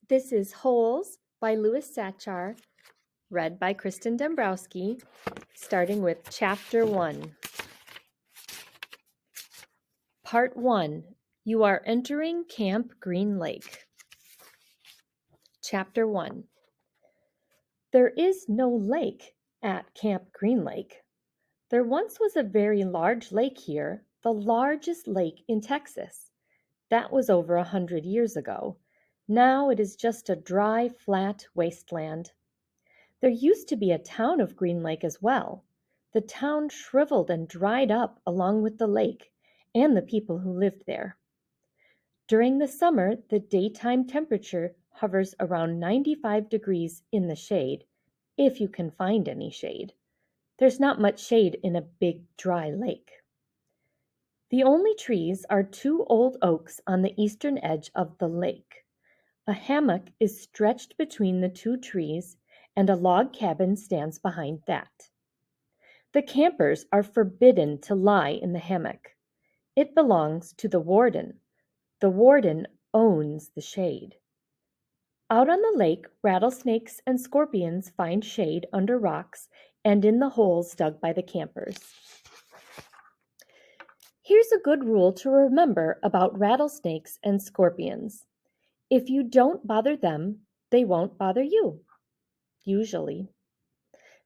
This is Holes by Louis Sachar, read by Kristen Dombrowski, starting with Chapter 1. Part 1. You are entering Camp Green Lake. Chapter 1. There is no lake at Camp Green Lake. There once was a very large lake here, the largest lake in Texas. That was over 100 years ago. Now it is just a dry, flat wasteland. There used to be a town of Green Lake as well. The town shriveled and dried up along with the lake and the people who lived there. During the summer, the daytime temperature hovers around 95 degrees in the shade, if you can find any shade. There's not much shade in a big, dry lake. The only trees are 2 old oaks on the eastern edge of the lake. A hammock is stretched between the 2 trees, and a log cabin stands behind that. The campers are forbidden to lie in the hammock. It belongs to the warden. The warden owns the shade. Out on the lake, rattlesnakes and scorpions find shade under rocks and in the holes dug by the campers. Here's a good rule to remember about rattlesnakes and scorpions. If you don't bother them, they won't bother you. Usually.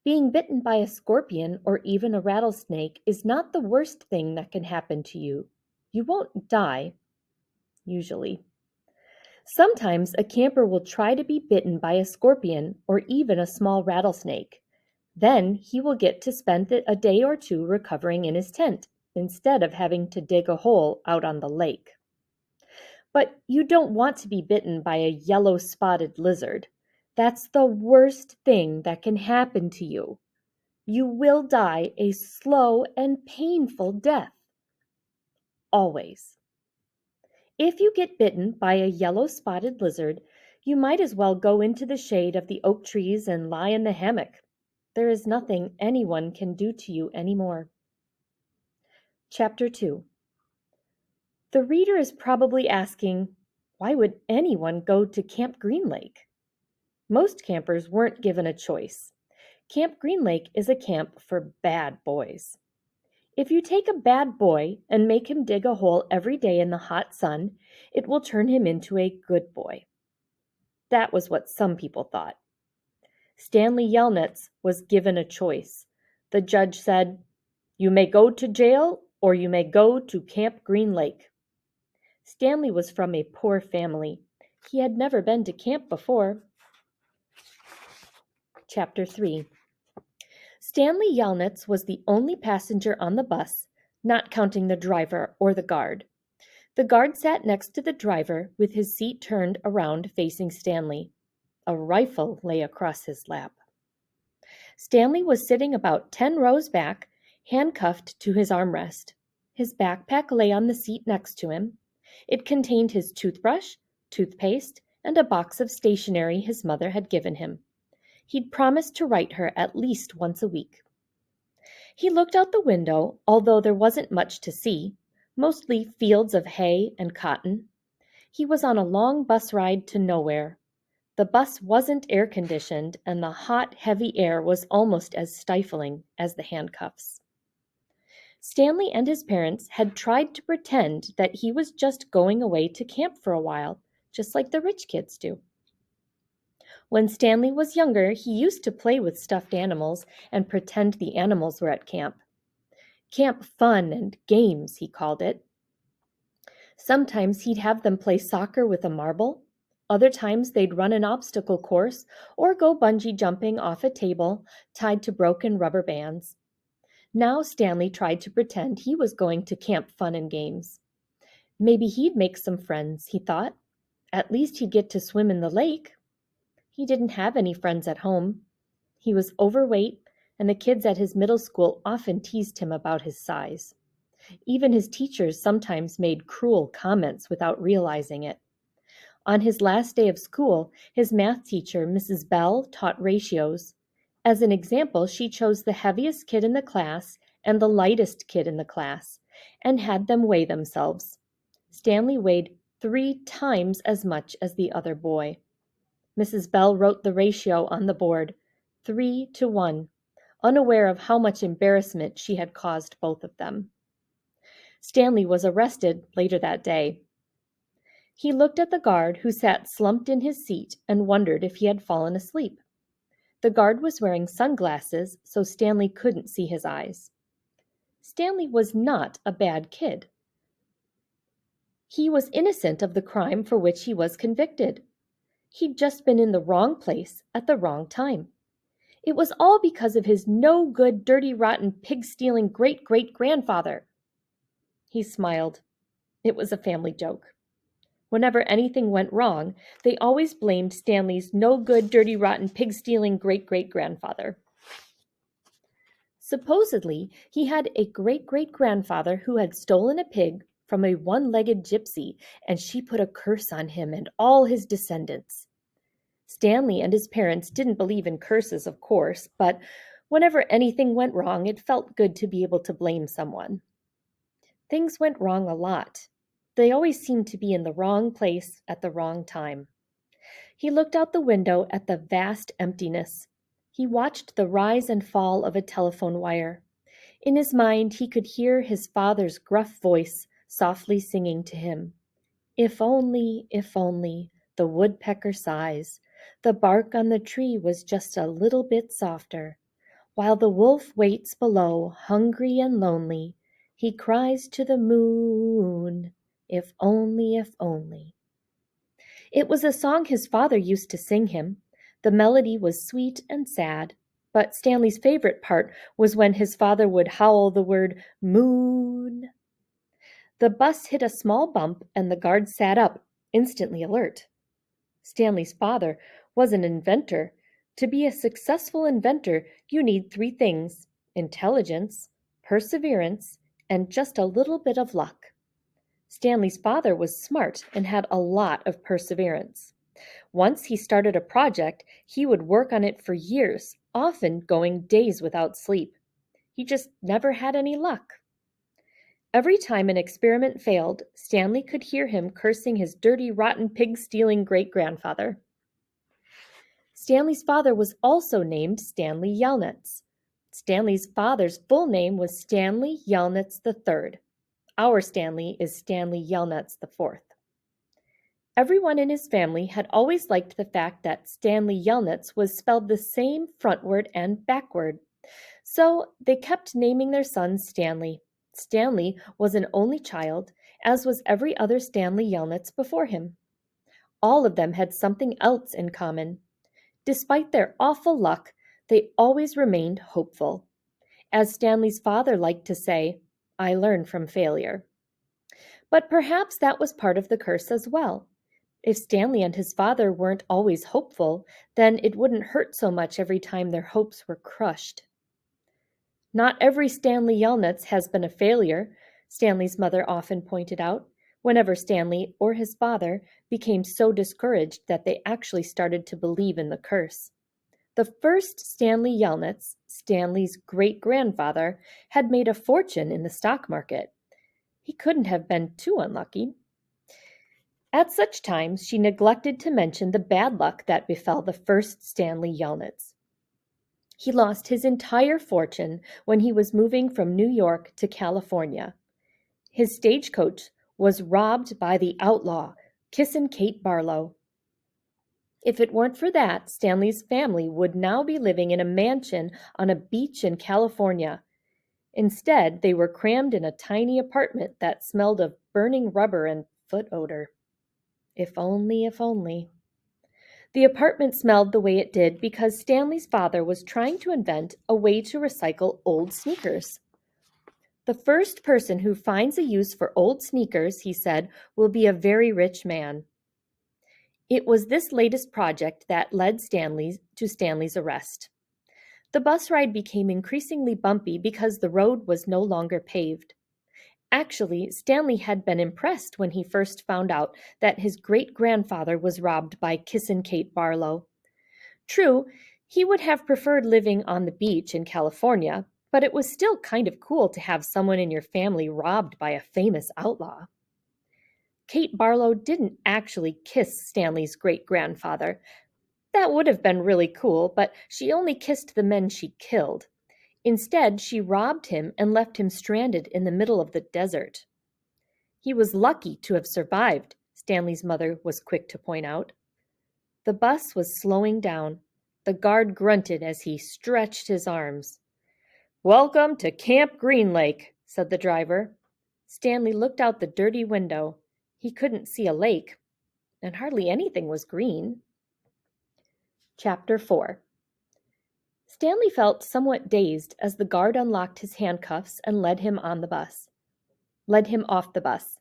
Being bitten by a scorpion or even a rattlesnake is not the worst thing that can happen to you. You won't die, usually. Sometimes a camper will try to be bitten by a scorpion or even a small rattlesnake. Then he will get to spend a day or 2 recovering in his tent instead of having to dig a hole out on the lake. But you don't want to be bitten by a yellow-spotted lizard. That's the worst thing that can happen to you. You will die a slow and painful death. Always. If you get bitten by a yellow-spotted lizard, you might as well go into the shade of the oak trees and lie in the hammock. There is nothing anyone can do to you anymore. Chapter 2. The reader is probably asking, why would anyone go to Camp Green Lake? Most campers weren't given a choice. Camp Green Lake is a camp for bad boys. If you take a bad boy and make him dig a hole every day in the hot sun, it will turn him into a good boy. That was what some people thought. Stanley Yelnats was given a choice. The judge said, "You may go to jail or you may go to Camp Green Lake." Stanley was from a poor family. He had never been to camp before. Chapter 3. Stanley Yelnats was the only passenger on the bus, not counting the driver or the guard. The guard sat next to the driver with his seat turned around facing Stanley. A rifle lay across his lap. Stanley was sitting about 10 rows back, handcuffed to his armrest. His backpack lay on the seat next to him. It contained his toothbrush, toothpaste, and a box of stationery his mother had given him. He'd promised to write her at least once a week. He looked out the window, although there wasn't much to see, mostly fields of hay and cotton. He was on a long bus ride to nowhere. The bus wasn't air-conditioned, and the hot, heavy air was almost as stifling as the handcuffs. Stanley and his parents had tried to pretend that he was just going away to camp for a while, just like the rich kids do. When Stanley was younger, he used to play with stuffed animals and pretend the animals were at camp. Camp fun and games, he called it. Sometimes he'd have them play soccer with a marble. Other times they'd run an obstacle course or go bungee jumping off a table tied to broken rubber bands. Now Stanley tried to pretend he was going to Camp Fun and Games. Maybe he'd make some friends, he thought. At least he'd get to swim in the lake. He didn't have any friends at home. He was overweight, and the kids at his middle school often teased him about his size. Even his teachers sometimes made cruel comments without realizing it. On his last day of school, his math teacher, Mrs. Bell, taught ratios. As an example, she chose the heaviest kid in the class and the lightest kid in the class, and had them weigh themselves. Stanley weighed 3 times as much as the other boy. Mrs. Bell wrote the ratio on the board, 3-1, unaware of how much embarrassment she had caused both of them. Stanley was arrested later that day. He looked at the guard who sat slumped in his seat and wondered if he had fallen asleep. The guard was wearing sunglasses, so Stanley couldn't see his eyes. Stanley was not a bad kid. He was innocent of the crime for which he was convicted. He'd just been in the wrong place at the wrong time. It was all because of his no-good, dirty, rotten, pig-stealing great-great-grandfather. He smiled. It was a family joke. Whenever anything went wrong, they always blamed Stanley's no-good, dirty, rotten, pig-stealing great-great-grandfather. Supposedly, he had a great-great-grandfather who had stolen a pig from a one-legged gypsy, and she put a curse on him and all his descendants. Stanley and his parents didn't believe in curses, of course, but whenever anything went wrong, it felt good to be able to blame someone. Things went wrong a lot. They always seemed to be in the wrong place at the wrong time. He looked out the window at the vast emptiness. He watched the rise and fall of a telephone wire. In his mind, he could hear his father's gruff voice softly singing to him. If only, the woodpecker sighs. The bark on the tree was just a little bit softer. While the wolf waits below, hungry and lonely, he cries to the moon, if only, if only. It was a song his father used to sing him. The melody was sweet and sad, but Stanley's favorite part was when his father would howl the word moon. The bus hit a small bump and the guard sat up, instantly alert. Stanley's father was an inventor. To be a successful inventor, you need 3 things: intelligence, perseverance, and just a little bit of luck. Stanley's father was smart and had a lot of perseverance. Once he started a project, he would work on it for years, often going days without sleep. He just never had any luck. Every time an experiment failed, Stanley could hear him cursing his dirty, rotten, pig-stealing great-grandfather. Stanley's father was also named Stanley Yelnats. Stanley's father's full name was Stanley Yelnats III. Our Stanley is Stanley Yelnats IV. Everyone in his family had always liked the fact that Stanley Yelnats was spelled the same frontward and backward. So they kept naming their son Stanley. Stanley was an only child, as was every other Stanley Yelnats before him. All of them had something else in common. Despite their awful luck, they always remained hopeful. As Stanley's father liked to say, I learn from failure. But perhaps that was part of the curse as well. If Stanley and his father weren't always hopeful, then it wouldn't hurt so much every time their hopes were crushed. Not every Stanley Yelnats has been a failure, Stanley's mother often pointed out, whenever Stanley or his father became so discouraged that they actually started to believe in the curse. The first Stanley Yelnats, Stanley's great-grandfather, had made a fortune in the stock market. He couldn't have been too unlucky. At such times, she neglected to mention the bad luck that befell the first Stanley Yelnats. He lost his entire fortune when he was moving from New York to California. His stagecoach was robbed by the outlaw, Kissin' Kate Barlow. If it weren't for that, Stanley's family would now be living in a mansion on a beach in California. Instead, they were crammed in a tiny apartment that smelled of burning rubber and foot odor. If only, if only. The apartment smelled the way it did because Stanley's father was trying to invent a way to recycle old sneakers. The first person who finds a use for old sneakers, he said, will be a very rich man. It was this latest project that led to Stanley's arrest. The bus ride became increasingly bumpy because the road was no longer paved. Actually, Stanley had been impressed when he first found out that his great-grandfather was robbed by Kissin' Kate Barlow. True, he would have preferred living on the beach in California, but it was still kind of cool to have someone in your family robbed by a famous outlaw. Kate Barlow didn't actually kiss Stanley's great-grandfather. That would have been really cool, but she only kissed the men she killed. Instead, she robbed him and left him stranded in the middle of the desert. He was lucky to have survived, Stanley's mother was quick to point out. The bus was slowing down. The guard grunted as he stretched his arms. "Welcome to Camp Green Lake," said the driver. Stanley looked out the dirty window. He couldn't see a lake, and hardly anything was green. Chapter 4. Stanley felt somewhat dazed as the guard unlocked his handcuffs and led him off the bus.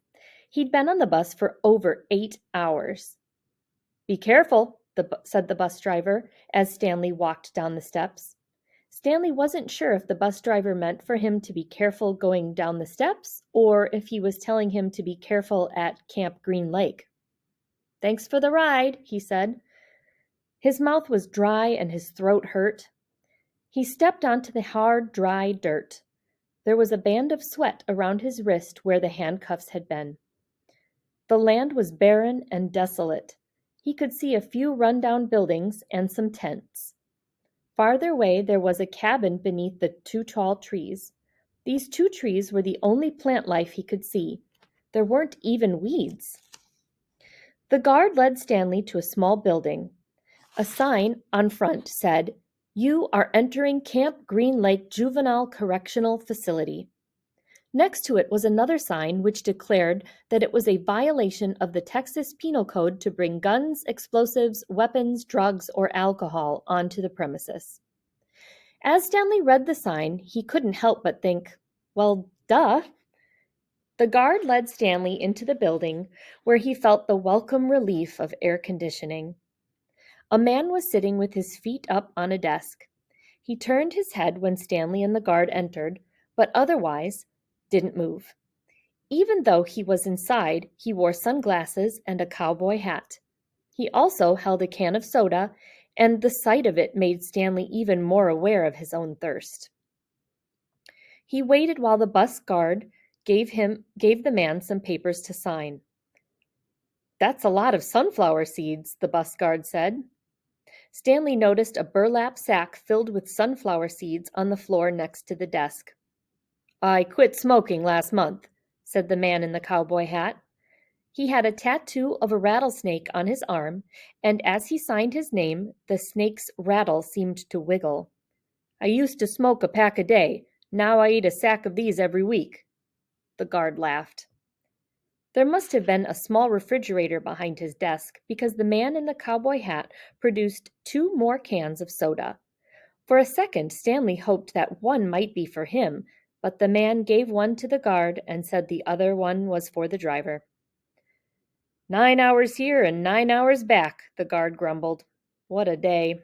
He'd been on the bus for over 8 hours. "Be careful," said the bus driver as Stanley walked down the steps. Stanley wasn't sure if the bus driver meant for him to be careful going down the steps or if he was telling him to be careful at Camp Green Lake. "Thanks for the ride," he said. His mouth was dry and his throat hurt. He stepped onto the hard, dry dirt. There was a band of sweat around his wrist where the handcuffs had been. The land was barren and desolate. He could see a few run-down buildings and some tents. Farther away, there was a cabin beneath the 2 tall trees. These 2 trees were the only plant life he could see. There weren't even weeds. The guard led Stanley to a small building. A sign on front said, "You are entering Camp Green Lake Juvenile Correctional Facility." Next to it was another sign which declared that it was a violation of the Texas Penal Code to bring guns, explosives, weapons, drugs, or alcohol onto the premises. As Stanley read the sign, he couldn't help but think, well, duh. The guard led Stanley into the building, where he felt the welcome relief of air conditioning. A man was sitting with his feet up on a desk. He turned his head when Stanley and the guard entered, but otherwise didn't move. Even though he was inside, he wore sunglasses and a cowboy hat. He also held a can of soda, and the sight of it made Stanley even more aware of his own thirst. He waited while the bus guard gave the man some papers to sign. "That's a lot of sunflower seeds," the bus guard said. Stanley noticed a burlap sack filled with sunflower seeds on the floor next to the desk. "I quit smoking last month," said the man in the cowboy hat. He had a tattoo of a rattlesnake on his arm, and as he signed his name, the snake's rattle seemed to wiggle. "I used to smoke a pack a day. Now I eat a sack of these every week." The guard laughed. There must have been a small refrigerator behind his desk because the man in the cowboy hat produced 2 more cans of soda. For a second, Stanley hoped that one might be for him, but the man gave one to the guard and said the other one was for the driver. "9 hours here and 9 hours back," the guard grumbled. "What a day."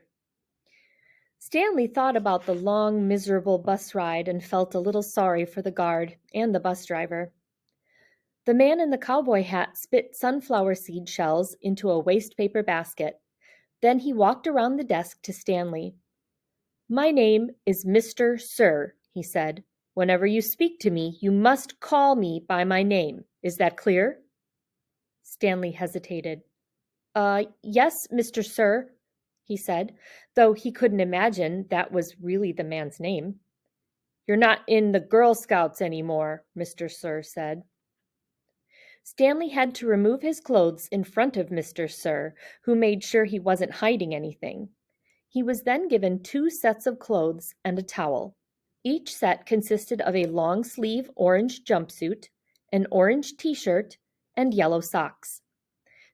Stanley thought about the long, miserable bus ride and felt a little sorry for the guard and the bus driver. The man in the cowboy hat spit sunflower seed shells into a waste paper basket. Then he walked around the desk to Stanley. "My name is Mr. Sir," he said. "Whenever you speak to me, you must call me by my name. Is that clear?" Stanley hesitated. Yes, Mr. Sir," he said, though he couldn't imagine that was really the man's name. "You're not in the Girl Scouts anymore," Mr. Sir said. Stanley had to remove his clothes in front of Mr. Sir, who made sure he wasn't hiding anything. He was then given 2 sets of clothes and a towel. Each set consisted of a long-sleeve orange jumpsuit, an orange t-shirt, and yellow socks.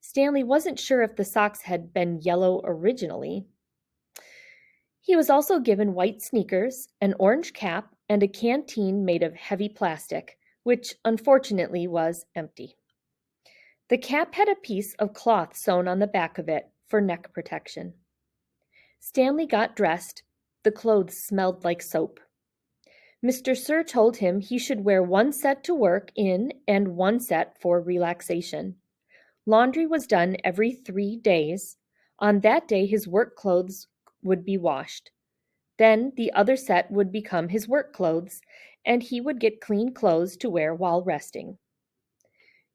Stanley wasn't sure if the socks had been yellow originally. He was also given white sneakers, an orange cap, and a canteen made of heavy plastic, which unfortunately was empty. The cap had a piece of cloth sewn on the back of it for neck protection. Stanley got dressed. The clothes smelled like soap. Mr. Sir told him he should wear 1 set to work in and 1 set for relaxation. Laundry was done every 3 days. On that day, his work clothes would be washed. Then the other set would become his work clothes, and he would get clean clothes to wear while resting.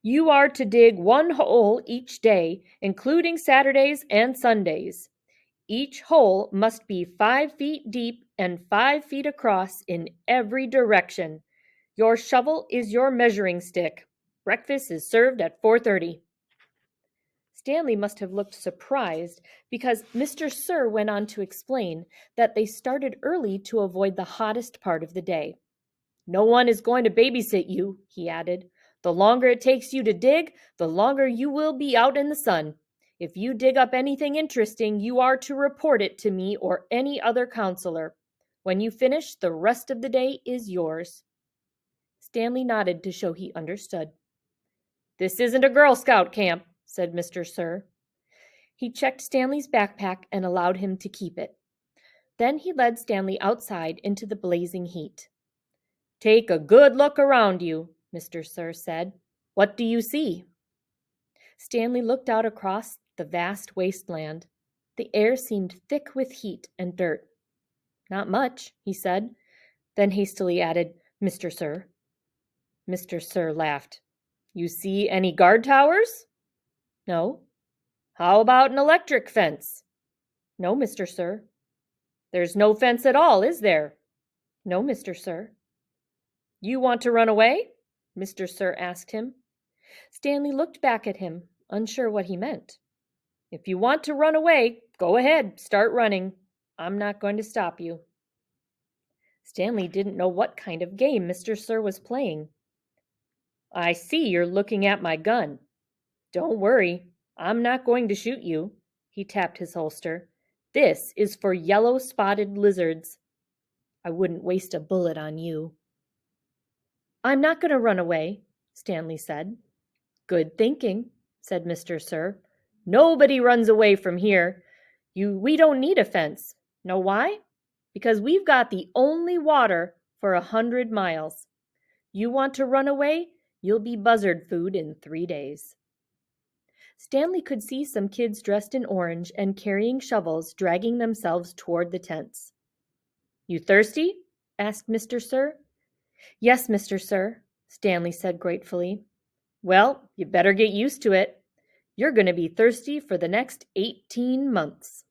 "You are to dig 1 hole each day, including Saturdays and Sundays. Each hole must be 5 feet deep and 5 feet across in every direction. Your shovel is your measuring stick. Breakfast is served at 4:30. Stanley must have looked surprised because Mr. Sir went on to explain that they started early to avoid the hottest part of the day. No one is going to babysit you, he added. The longer it takes you to dig, the longer you will be out in the sun. If you dig up anything interesting, you are to report it to me or any other counselor. When you finish, the rest of the day is yours. Stanley nodded to show he understood. This isn't a Girl Scout camp, said Mr. Sir. He checked Stanley's backpack and allowed him to keep it. Then he led Stanley outside into the blazing heat. Take a good look around you, Mr. Sir said. What do you see? Stanley looked out across the vast wasteland. The air seemed thick with heat and dirt. Not much, he said, then hastily added, Mr. Sir. Mr. Sir laughed. You see any guard towers? No. How about an electric fence? No, Mr. Sir. There's no fence at all, is there? No, Mr. Sir. You want to run away? Mr. Sir asked him. Stanley looked back at him, unsure what he meant. If you want to run away, go ahead, start running. I'm not going to stop you. Stanley didn't know what kind of game Mr. Sir was playing. I see you're looking at my gun. Don't worry, I'm not going to shoot you. He tapped his holster. This is for yellow-spotted lizards. I wouldn't waste a bullet on you. I'm not going to run away, Stanley said. Good thinking, said Mr. Sir. Nobody runs away from here. We don't need a fence. Know why? Because we've got the only water for 100 miles. You want to run away? You'll be buzzard food in 3 days. Stanley could see some kids dressed in orange and carrying shovels dragging themselves toward the tents. You thirsty? Asked Mr. Sir. Yes, Mr. Sir, Stanley said gratefully. Well, you better get used to it. You're going to be thirsty for the next 18 months.